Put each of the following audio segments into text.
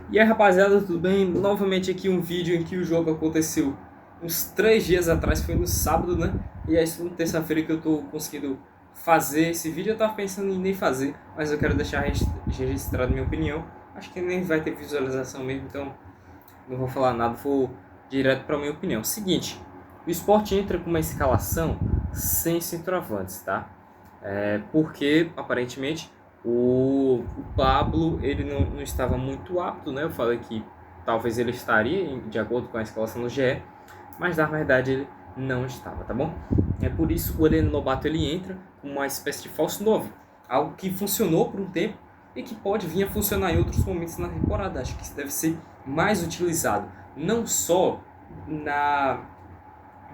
E aí, rapaziada, tudo bem? Novamente aqui um vídeo em que o jogo aconteceu uns 3 dias atrás, foi no sábado, né? E aí, segunda terça-feira que eu tô conseguindo fazer esse vídeo. Eu tava pensando em nem fazer, mas eu quero deixar registrado minha opinião. Acho que nem vai ter visualização mesmo, então não vou falar nada, vou direto para minha opinião. Seguinte, o Sport entra com uma escalação sem centroavantes, tá? Porque aparentemente o Pablo ele não estava muito apto, né? Eu falei que talvez ele estaria de acordo com a escalação do GE, mas na verdade ele não estava, tá bom? É por isso o Heleno Lobato ele entra com uma espécie de falso 9, algo que funcionou por um tempo e que pode vir a funcionar em outros momentos na temporada. Acho que isso deve ser mais utilizado, não só na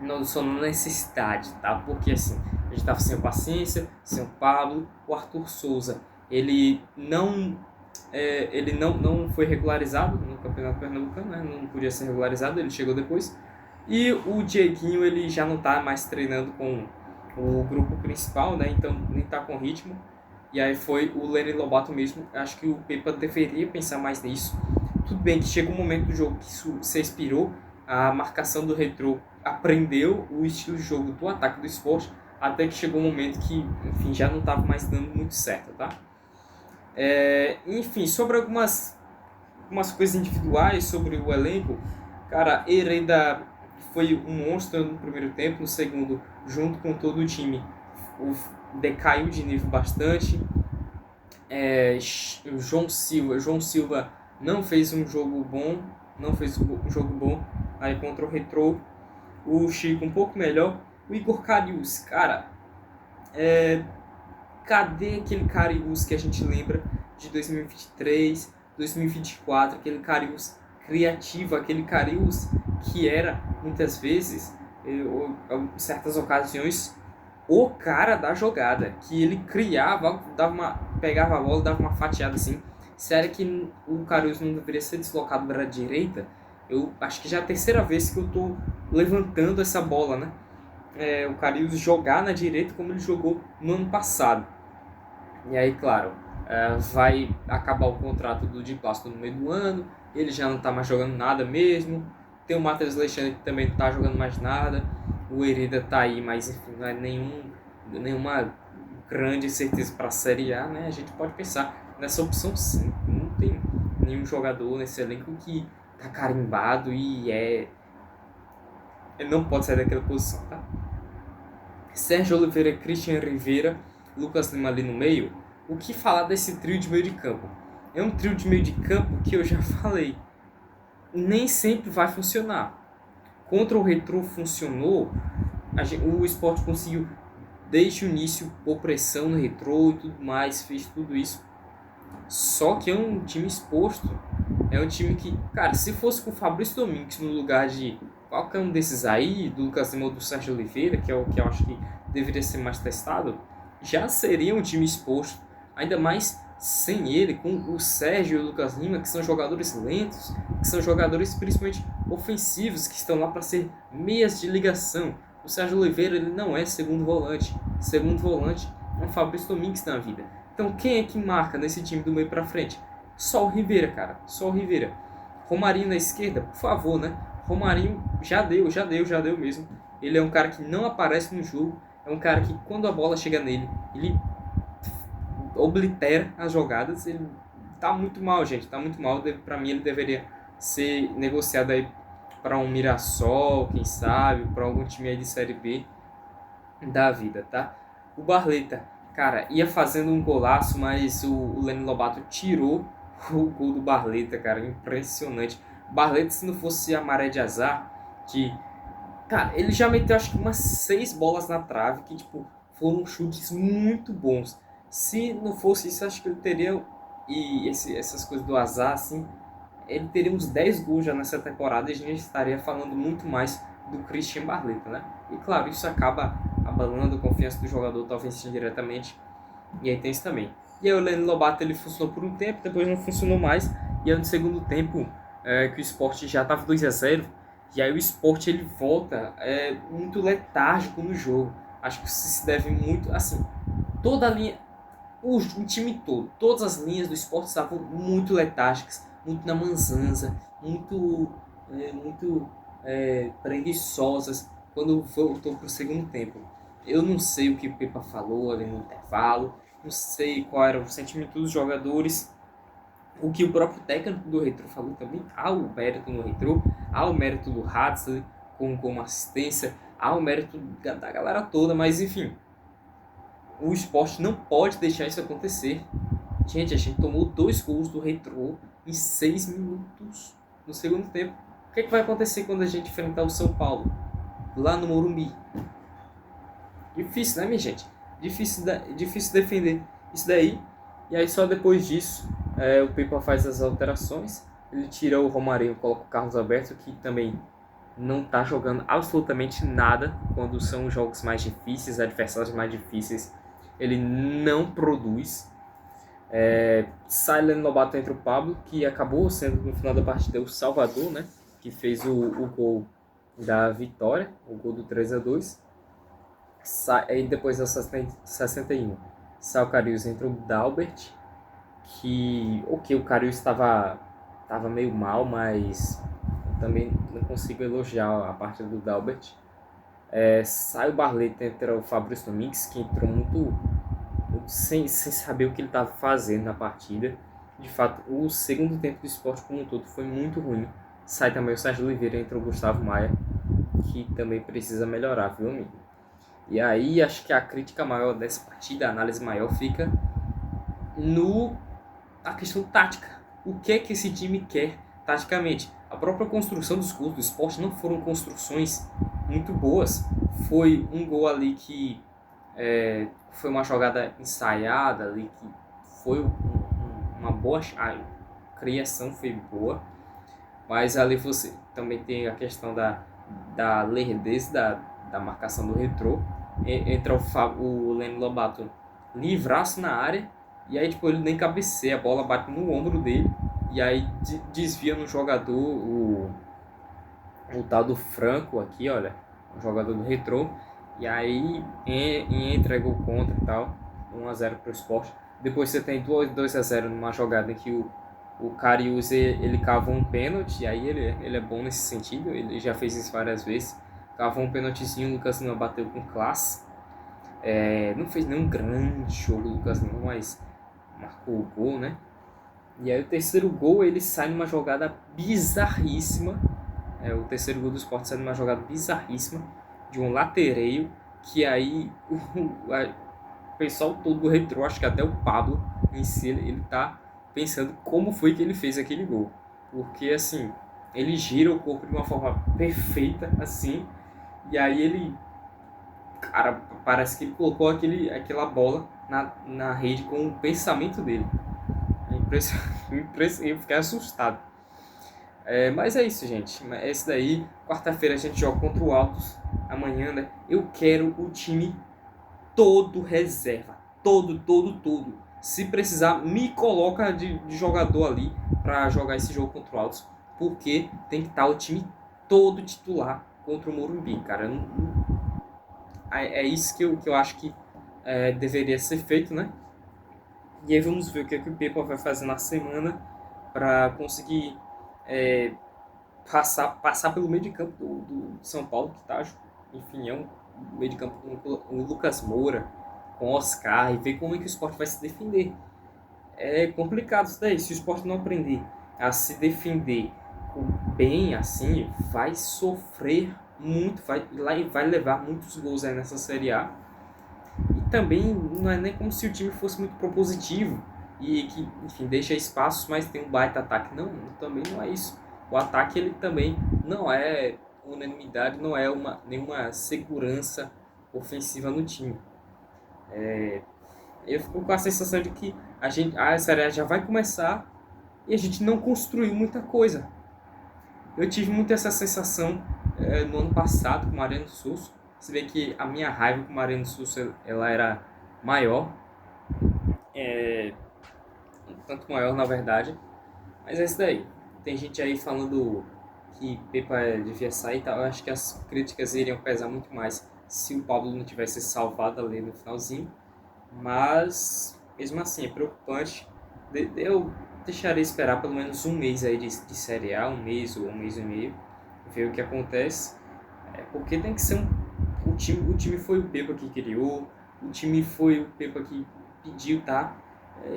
não só na necessidade, tá? Porque assim, a gente tava sem paciência, sem o Pablo, o Arthur Souza, ele não foi regularizado no Campeonato Pernambucano, né? Não podia ser regularizado, ele chegou depois. E o Dieguinho, ele já não tá mais treinando com o grupo principal, né? Então nem tá com ritmo. E aí foi o Lenny Lobato mesmo. Acho que o Pepa deveria pensar mais nisso. Tudo bem que chega um momento do jogo que isso se expirou, a marcação do Retrô aprendeu o estilo de jogo do ataque do Sport, até que chegou um momento que, enfim, já não estava mais dando muito certo, tá? Enfim, sobre algumas coisas individuais sobre o elenco, cara, Hereda foi um monstro no primeiro tempo, no segundo, junto com todo o time, decaiu de nível bastante. O João Silva não fez um jogo bom, aí contra o Retrô. O Chico um pouco melhor. O Igor Carius, cara, cadê aquele Carius que a gente lembra de 2023, 2024, aquele Carius criativo, aquele Carius que era, muitas vezes, em certas ocasiões, o cara da jogada, que ele criava, pegava a bola, dava uma fatiada assim. Sério que o Carius não deveria ser deslocado para a direita? Eu acho que já é a terceira vez que eu tô levantando essa bola, né? O Carius jogar na direita como ele jogou no ano passado. E aí, claro, vai acabar o contrato do Di Plácido no meio do ano, ele já não tá mais jogando nada mesmo. Tem o Matheus Alexandre que também não tá jogando mais nada. O Hereda tá aí, mas enfim, não é nenhuma grande certeza para a Série A, né? A gente pode pensar nessa opção sim. Não tem nenhum jogador nesse elenco que tá carimbado e ele não pode sair daquela posição, tá? Sérgio Oliveira, Christian Rivera, Lucas Lima ali no meio. O que falar desse trio de meio de campo? É um trio de meio de campo que eu já falei, nem sempre vai funcionar. Contra o Retrô funcionou, o Sport conseguiu desde o início pôr pressão no Retrô e tudo mais, fez tudo isso. Só que é um time exposto, é um time que, cara, se fosse com o Fabrício Domingues no lugar de qualquer um desses aí, do Lucas Lima ou do Sérgio Oliveira, que é o que eu acho que deveria ser mais testado, já seria um time exposto, ainda mais sem ele, com o Sérgio e o Lucas Lima, que são jogadores lentos, que são jogadores principalmente ofensivos, que estão lá para ser meias de ligação. O Sérgio Oliveira ele não é segundo volante é um Fabrício Domingues na vida. Então quem é que marca nesse time do meio para frente? Só o Rivera, cara, só o Rivera. Romarinho na esquerda, por favor, né? Romarinho já deu mesmo. Ele é um cara que não aparece no jogo, é um cara que quando a bola chega nele, ele oblitera as jogadas. Ele tá muito mal, gente, tá muito mal. Pra mim ele deveria ser negociado aí para um Mirassol, quem sabe, para algum time aí de Série B da vida, tá? O Barleta, cara, ia fazendo um golaço, mas o Lenny Lobato tirou o gol do Barleta, cara, impressionante. Barleta, se não fosse a maré de azar, que, cara, ele já meteu acho que umas 6 bolas na trave, que, tipo, foram chutes muito bons. Se não fosse isso, acho que ele teria, essas coisas do azar, assim, ele teria uns 10 gols já nessa temporada e a gente estaria falando muito mais do Christian Barleta, né? E claro, isso acaba abalando a confiança do jogador, talvez indiretamente, e aí tem isso também. E aí o Lenny Lobato ele funcionou por um tempo, depois não funcionou mais, e aí no segundo tempo que o Sport já estava 2-0, e aí o Sport ele volta muito letárgico no jogo. Acho que isso se deve muito, assim, toda a linha, o time todo, todas as linhas do Sport estavam muito letárgicas, muito na manzanza, muito preguiçosas quando voltou para o segundo tempo. Eu não sei o que o Pepa falou ali no intervalo, não sei qual era o sentimento dos jogadores, o que o próprio técnico do Retrô falou também. Há o mérito no Retrô, há o mérito do Hadsley como assistência, há o mérito da galera toda, mas enfim, o Sport não pode deixar isso acontecer. Gente, a gente tomou 2 gols do Retrô em 6 minutos no segundo tempo. O que, é que vai acontecer quando a gente enfrentar o São Paulo lá no Morumbi? Difícil, né, minha gente? Difícil defender isso daí. E aí só depois disso o Pepa faz as alterações. Ele tira o Romarinho, coloca o Carlos Alberto, que também não está jogando absolutamente nada quando são jogos mais difíceis, adversários mais difíceis. Ele não produz. Sai Leno Lobato, entre o Pablo, que acabou sendo no final da partida o salvador, né? Que fez o gol da vitória, o gol do 3-2. Aí depois da 61 sai o Karius, entra o Dalbert, que o Karius estava meio mal, mas também não consigo elogiar a parte do Dalbert. Sai o Barleta, entra o Fabrício Domingues, que entrou muito sem saber o que ele estava fazendo na partida. De fato, o segundo tempo do Sport como um todo foi muito ruim. Sai também o Sérgio Oliveira, entra o Gustavo Maia, que também precisa melhorar, viu, amigo? E aí acho que a crítica maior dessa partida, a análise maior, fica na questão tática. O que é que esse time quer taticamente? A própria construção dos gols do Sport não foram construções muito boas. Foi um gol ali que foi uma jogada ensaiada ali, que foi uma boa... A criação foi boa, mas ali você também tem a questão da lerdez da marcação do Retrô. Entra o Leno Lobato livraço na área, e aí tipo, ele nem cabeceia, a bola bate no ombro dele, e aí desvia no jogador, o tal do Franco aqui, olha, o jogador do Retrô, e aí entrega o contra e tal, 1-0 para o Sport. Depois você tem 2-0 numa jogada em que o Karius ele cavou um pênalti, e aí ele é bom nesse sentido, ele já fez isso várias vezes. Cavou um pênaltizinho, o Lucas Lima bateu com classe. Não fez nenhum grande jogo o Lucas Lima, mas marcou o gol, né? E aí o terceiro gol, ele sai numa jogada bizarríssima. O terceiro gol do Sport sai numa jogada bizarríssima, de um latereio, que aí o pessoal todo do Retrô, acho que até o Pablo em si, ele tá pensando como foi que ele fez aquele gol. Porque, assim, ele gira o corpo de uma forma perfeita, assim, e aí ele, cara, parece que ele colocou aquela bola na rede com o pensamento dele. É impressionante, eu fiquei assustado. Mas é isso, gente. É isso daí. Quarta-feira a gente joga contra o Altos. Amanhã, né? Eu quero o time todo reserva. Todo. Se precisar, me coloca de jogador ali para jogar esse jogo contra o Altos. Porque tem que estar o time todo titular contra o Morumbi, cara. É isso que eu acho que deveria ser feito, né? E aí vamos ver o que o Pepa vai fazer na semana para conseguir passar pelo meio de campo do São Paulo, que tá, enfim, é um meio de campo com o Lucas Moura, com o Oscar, e ver como é que o Sport vai se defender. É complicado isso daí. Se o Sport não aprender a se defender bem assim, vai sofrer muito, vai levar muitos gols aí nessa Série A. E também não é nem como se o time fosse muito propositivo e que, enfim, deixa espaços, mas tem um baita ataque. Não, também não é isso. O ataque, ele também não é unanimidade, não é nenhuma segurança ofensiva no time. Eu fico com a sensação de que a Série A já vai começar e a gente não construiu muita coisa. Eu tive muito essa sensação no ano passado com o Mariano Souza. Você vê que a minha raiva com o Mariano Souza, ela era maior. Tanto maior, na verdade. Mas é isso daí. Tem gente aí falando que Pepa devia sair e tal. Eu acho que as críticas iriam pesar muito mais se o Pablo não tivesse salvado ali no finalzinho. Mas, mesmo assim, é preocupante. deixarei esperar pelo menos um mês aí de Série A, um mês ou um mês e meio, ver o que acontece. Porque tem que ser o time foi o Pepa que criou, o time foi o Pepa que pediu, tá?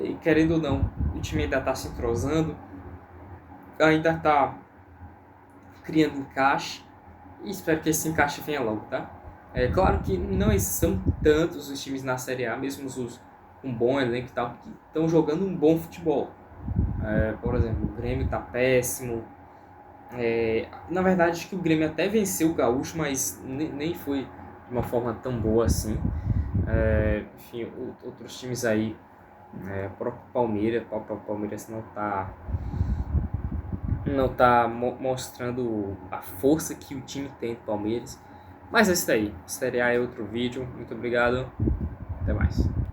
E querendo ou não, o time ainda está se entrosando, ainda está criando encaixe, e espero que esse encaixe venha logo, tá? É claro que não são tantos os times na Série A, mesmo os com bom elenco e tal, que estão jogando um bom futebol. Por exemplo, o Grêmio tá péssimo. Na verdade, acho que o Grêmio até venceu o Gaúcho, mas nem foi de uma forma tão boa assim. Enfim, outros times aí, o próprio Palmeiras não tá mostrando a força que o time tem do Palmeiras. Mas é isso daí. Série A é outro vídeo. Muito obrigado. Até mais.